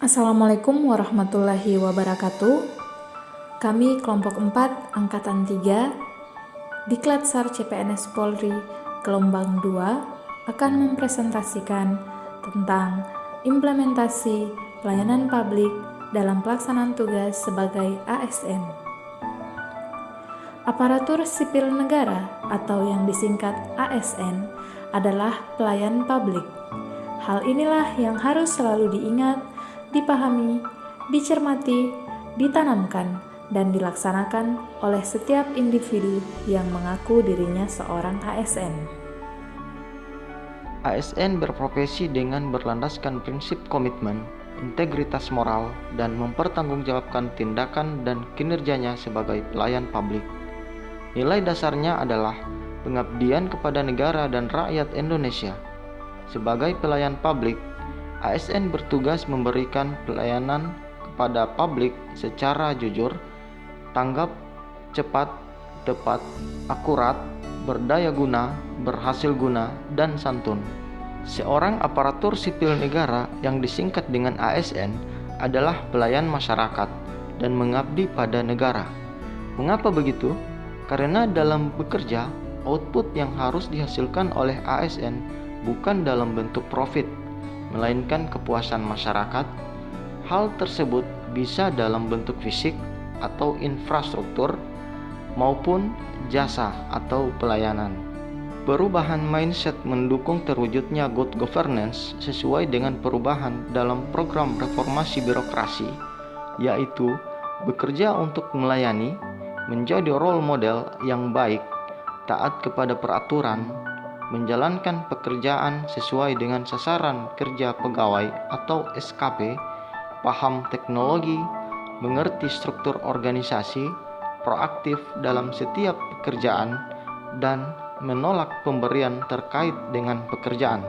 Assalamualaikum warahmatullahi wabarakatuh. Kami kelompok 4 Angkatan 3 Diklat-Sar CPNS Polri Gelombang 2 akan mempresentasikan tentang implementasi pelayanan publik dalam pelaksanaan tugas sebagai ASN. Aparatur sipil negara atau yang disingkat ASN adalah pelayan publik. Hal inilah yang harus selalu diingat, dipahami, dicermati, ditanamkan, dan dilaksanakan oleh setiap individu yang mengaku dirinya seorang ASN. ASN berprofesi dengan berlandaskan prinsip komitmen, integritas moral, dan mempertanggungjawabkan tindakan dan kinerjanya sebagai pelayan publik. Nilai dasarnya adalah pengabdian kepada negara dan rakyat Indonesia. Sebagai pelayan publik, ASN bertugas memberikan pelayanan kepada publik secara jujur, tanggap, cepat, tepat, akurat, berdaya guna, berhasil guna, dan santun. Seorang aparatur sipil negara yang disingkat dengan ASN adalah pelayan masyarakat dan mengabdi pada negara. Mengapa begitu? Karena dalam bekerja, output yang harus dihasilkan oleh ASN bukan dalam bentuk profit, melainkan kepuasan masyarakat. Hal tersebut bisa dalam bentuk fisik atau infrastruktur maupun jasa atau pelayanan. Perubahan mindset mendukung terwujudnya good governance sesuai dengan perubahan dalam program reformasi birokrasi, yaitu bekerja untuk melayani, menjadi role model yang baik, taat kepada peraturan, menjalankan pekerjaan sesuai dengan sasaran kerja pegawai atau SKP, paham teknologi, mengerti struktur organisasi, proaktif dalam setiap pekerjaan, dan menolak pemberian terkait dengan pekerjaan.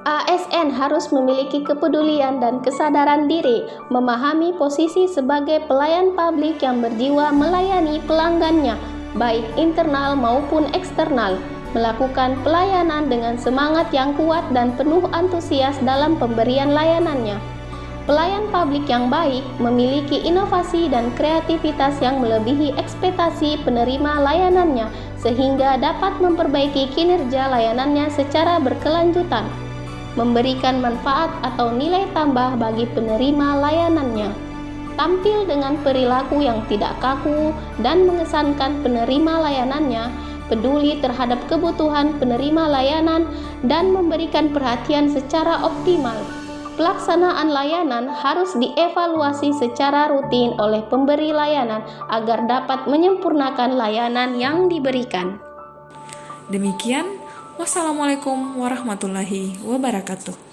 ASN harus memiliki kepedulian dan kesadaran diri, memahami posisi sebagai pelayan publik yang berjiwa melayani pelanggannya, baik internal maupun eksternal, melakukan pelayanan dengan semangat yang kuat dan penuh antusias dalam pemberian layanannya. Pelayan publik yang baik memiliki inovasi dan kreativitas yang melebihi ekspektasi penerima layanannya, sehingga dapat memperbaiki kinerja layanannya secara berkelanjutan, memberikan manfaat atau nilai tambah bagi penerima layanannya. Tampil dengan perilaku yang tidak kaku dan mengesankan penerima layanannya, peduli terhadap kebutuhan penerima layanan, dan memberikan perhatian secara optimal. Pelaksanaan layanan harus dievaluasi secara rutin oleh pemberi layanan agar dapat menyempurnakan layanan yang diberikan. Demikian, wassalamualaikum warahmatullahi wabarakatuh.